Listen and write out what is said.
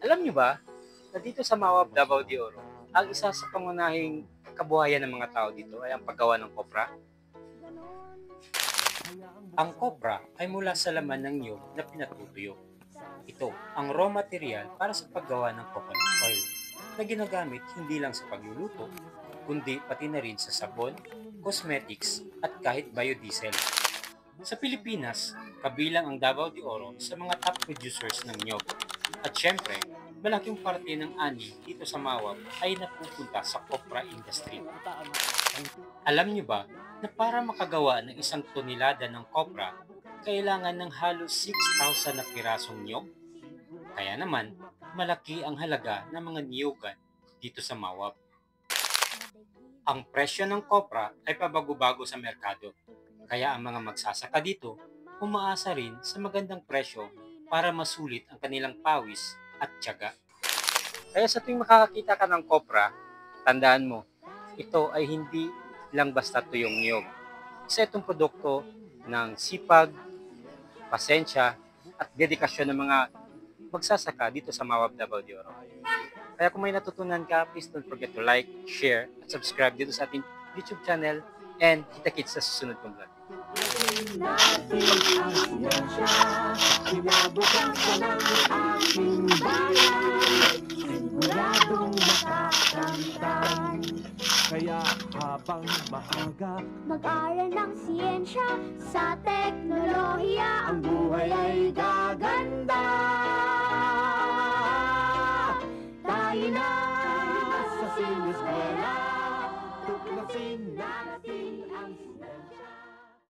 Alam niyo ba, na dito sa Mawab, Davao de Oro, ang isa sa pangunahing kabuhayan ng mga tao dito ay ang paggawa ng kopra. Ang kopra ay mula sa laman ng niyog na pinatutuyo. Ito ang raw material para sa paggawa ng coconut oil na ginagamit hindi lang sa pagluluto, kundi pati na rin sa sabon, cosmetics at kahit biodiesel. Sa Pilipinas, kabilang ang Davao de Oro sa mga top producers ng niyog. At syempre, malaking parte ng ani dito sa Mawab ay napupunta sa copra industry. Alam niyo ba na para makagawa ng isang tonelada ng copra, kailangan ng halos 6,000 na pirasong niyog? Kaya naman, malaki ang halaga ng mga niyogan dito sa Mawab. Ang presyo ng copra ay pabago-bago sa merkado, kaya ang mga magsasaka dito umaasa rin sa magandang presyo para masulit ang kanilang pawis at tiyaga. Kaya sa tuwing makakakita ka ng kopra, tandaan mo, ito ay hindi lang basta tuyong niyog. Isa itong produkto ng sipag, pasensya, at dedikasyon ng mga magsasaka dito sa Mawab, Davao de Oro. Kaya kung may natutunan ka, please don't forget to like, share, at subscribe dito sa ating YouTube channel, and kita-kits sa susunod kong vlog. Kinabukasan ng aking bayan, siguradong makakamtan. Kaya habang maaga, mag-aral ng siyensya sa teknolohiya.